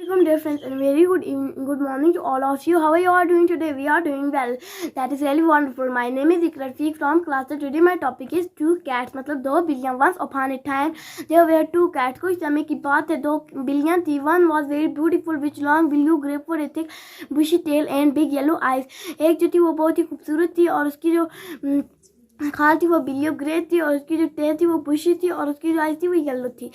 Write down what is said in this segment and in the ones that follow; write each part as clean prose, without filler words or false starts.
Welcome dear friends and very good morning to all of you. How are you all doing today? We are doing well. That is really wonderful. My name is Ikra Rafiq from class. Today my topic is two cats. मतलब दो बिल्लियाँ. Once upon a time there were two cats. कुछ समय की बात है, दो बिल्लियाँ थी. One was very beautiful with long blue grey fur, a thick bushy tail and big yellow eyes. एक जो थी वो बहुत ही खूबसूरत थी और उसकी जो खाल थी वो बिलियो ग्रे थी और उसकी जो टेल थी वो बुशी थी और उसकी जो आइज थी वो येलो थी.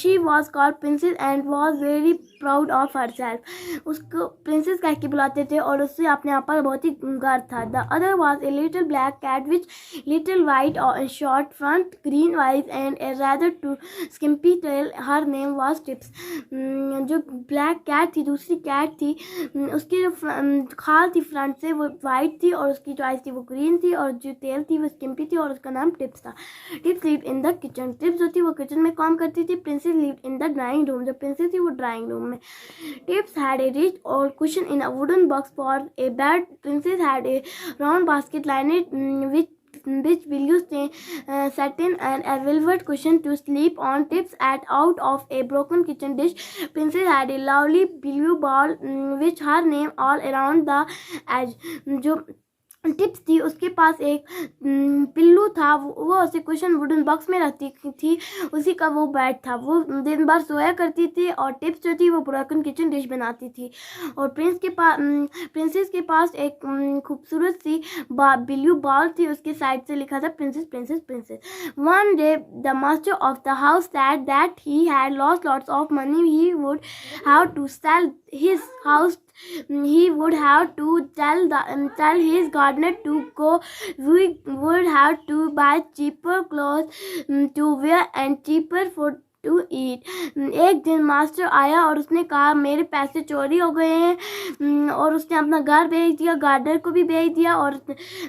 She was called princess and was very proud of her self. उसको प्रिंसेस कह के बुलाते थे और उससे अपने आप पर बहुत ही गर्व था. The other was a little black cat which little white और short front green eyes and a rather too skimpy tail. Her name was Tips. जो ब्लैक कैट थी, दूसरी कैट थी, उसकी जो खाल थी फ्रंट से वो वाइट थी और उसकी जो आइज थी वो ग्रीन थी और जो टेल थी वो स्किम्पी थी और उसका नाम टिप्स था. Tips live in the kitchen. Tips जो थी वो किचन में काम करती थी. Princess live in the drawing room. जो प्रिंसेस थी वो ड्राइंग रूम में. Tips had a rich old cushion in a wooden box for a bed. Princess had a round basket lined which will use satin and a velvet cushion to sleep on. Tips ate out of a broken kitchen dish. Princess had a lovely blue ball which her name all around the edge. जो tips थी उसके पास एक पिल्लू था. वो उसे question wooden box में रखती थी. उसी का वो बेड था. वो दिन भर सोया करती थी और टिप्स जो थी वो ब्रोकन किचन डिश बनाती थी. और प्रिंसेस के पास एक खूबसूरत सी ब्लू बॉल थी. उसके साइड से लिखा था princess princess princess. One day the master of the house said that he had lost lots of money. He would have to sell his house. He would have to tell his gardener to go. We would have to buy cheaper clothes to wear and cheaper food to eat. एक दिन master आया और उसने कहा मेरे पैसे चोरी हो गए हैं. और उसने अपना घर बेच दिया, गार्डनर को भी बेच दिया और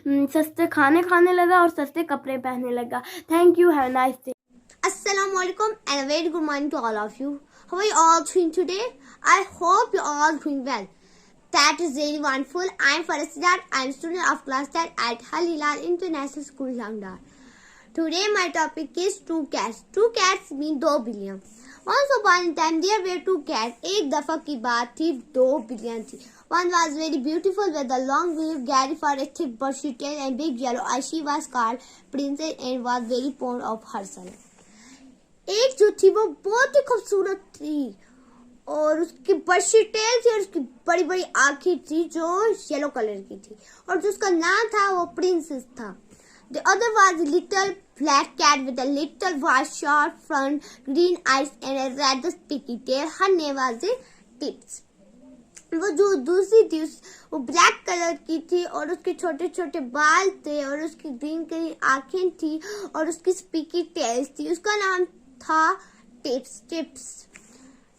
सस्ते खाने खाने लगा और सस्ते कपड़े पहनने लगा. Thank you. Have a nice day. Assalamualaikum and a very good morning to all of you. How are you all doing today? I hope you all doing well. That is really wonderful. I am Farasidat. I am student of class 10 at Halilal International School, Langdar. Today my topic is two cats. Two cats mean दो बिल्लियाँ. Once upon a time there were two cats. एक दफा की बात थी, दो बिल्लियाँ थी. One was very beautiful with a long blue gray fur, a thick bushy tail and big yellow eyes. She was called Princess and was very proud of herself. एक जो थी वो बहुत ही खूबसूरत थी और उसकी बशी टेल थी और उसकी बड़ी बड़ी आंखें थी जो येलो कलर की थी और जो उसका नाम था वो प्रिंसेस था. The other was a little black cat with a little white short front, green eyes and a rather spiky tail. Her name was Tips. वो जो दूसरी थी वो ब्लैक कलर की थी और उसके छोटे छोटे बाल थे और उसकी ग्रीन ग्रीन आंखें थी और उसकी स्पीकी टेल्स थी. उसका नाम था tips.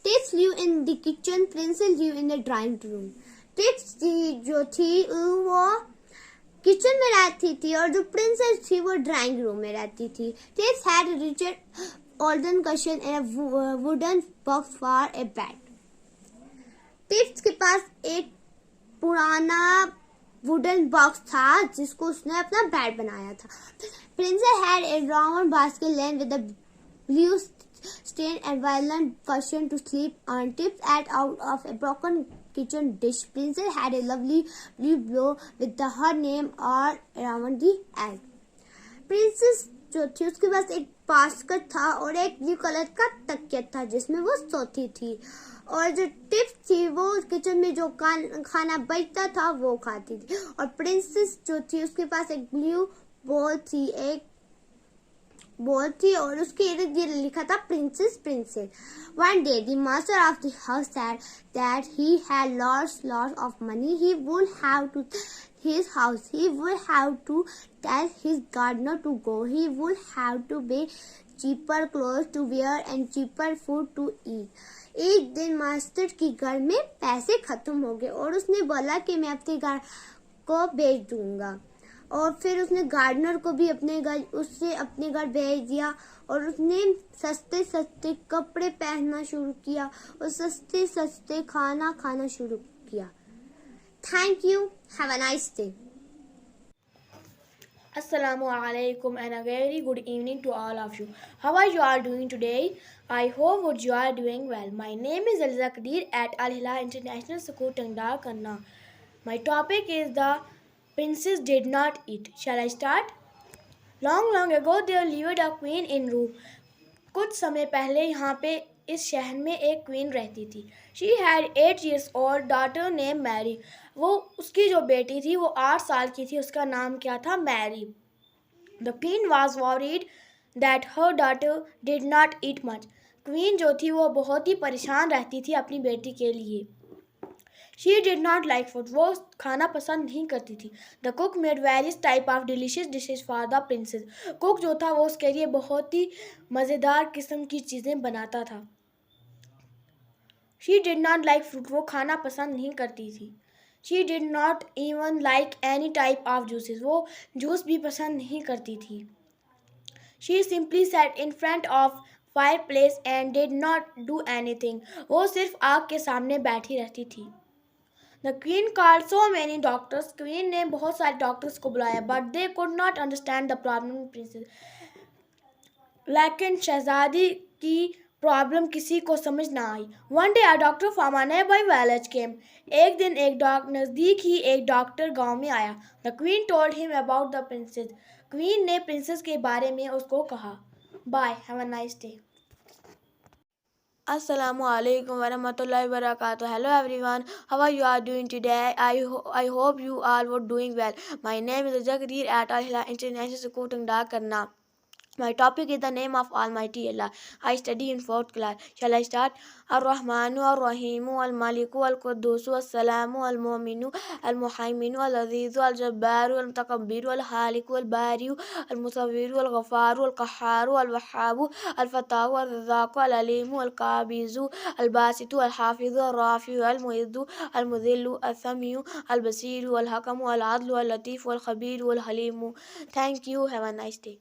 Tips live in the kitchen. Princess live in the drawing room. Tips जो थी वो किचन में रहती थी और जो प्रिंसेस थी वो ड्राइंग रूम में रहती थी. Tips had a richard golden cushion and a wooden box for a bed. Tips के पास एक पुराना वुडन बॉक्स था जिसको उसने अपना बेड बनाया था. Princess had a round basket lined with a blue stain and violent cushion to sleep on. Tips ate out of a broken kitchen dish. Princess had a lovely blue bow with her name all around the edge. Princess जो थी उसके पास एक basket था और एक blue colour का तकिया था जिसमें वो सोती थी. और जो टिप्स थी वो किचन में जो खाना बचता था वो खाती थी. और प्रिंसेस जो थी उसके पास एक ब्लू बॉल थी और उसके इर्द गिर्द लिखा था princess princess. One day the master of the house said that he had lost lots of money. He would have to his house. He would have to tell his gardener to go. He would have to buy cheaper clothes to wear and cheaper food to eat. एक दिन master के घर में पैसे खत्म हो गए और उसने बोला कि मैं अपने घर को भेज दूंगा. और फिर उसने गार्डनर को भी अपने घर भेज दिया और उसने सस्ते सस्ते कपड़े पहनना शुरू किया और सस्ते सस्ते खाना खाना शुरू किया. Thank you. Have a nice day. Assalamu alaikum and a very good evening to all of you. How are you all doing today? I hope that you are doing well. My name is Aliza Kadir at Al Hilal International School, Tangdar, Kanna. My topic is the princess did not eat. Shall I start? Long ago there lived a queen in Rome. कुछ समय पहले यहाँ पे इस शहर में एक queen रहती थी. She had 8 years old daughter named Mary. वो उसकी जो बेटी थी वो 8 साल की थी. उसका नाम क्या था? Mary. The queen was worried that her daughter did not eat much. Queen जो थी वो बहुत ही परेशान रहती थी अपनी बेटी के लिए. She did not like food. वो खाना पसंद नहीं करती थी. The cook made various type of delicious dishes for the princess. Cook जो था वो उसके लिए बहुत ही मज़ेदार किस्म की चीज़ें बनाता था. She did not like fruit. वो खाना पसंद नहीं करती थी. She did not even like any type of juices. वो जूस भी पसंद नहीं करती थी. She simply sat in front of fireplace and did not do anything. वो सिर्फ आग के सामने बैठी रहती थी. The queen called so many doctors. Queen ने बहुत सारे डॉक्टर्स को बुलाया, but they could not understand the problem of princess. लेकिन शहजादी की प्रॉब्लम किसी को समझ ना आई. One day a doctor from a nearby village came. एक दिन नज़दीक ही एक डॉक्टर गांव में आया. The queen told him about the princess. Queen ने प्रिंसेस के बारे में उसको कहा. Bye. Have a nice day. Assalamu alaikum warahmatullahi wabarakatuh. Hello everyone. How are you all doing today? I hope you all were doing well. My name is Jagdir at Al Hilal International School, Tangdar, Kanna. My topic is the name of Almighty Allah. I study in 4th class. Shall I start? Ar-Rahmanu, Ar-Rahimu, Al-Maliku, Al-Quddusu, Al-Salamu, Al-Mu'minu, Al-Muhaiminu, Al-Azizu, Al-Jabbaru, Al-Mutakabbiru, Al-Haliku, Al-Bariu, Al-Musawwiru, Al-Ghafaru, Al-Qahharu, Al-Wahhabu, Al-Fattahu, Al-Razzaqu, Al-Alimu, Al-Qabizu, Al-Basitu, Al-Hafizu, Al-Rafiu, Al-Mu'izzu, Al-Mudhillu, Al-Samiu, Al-Basiru, Al-Hakamu, Al-Adlu, Al-Latifu, Al-Khabiru, Al-Halimu. Thank you. Have a nice day.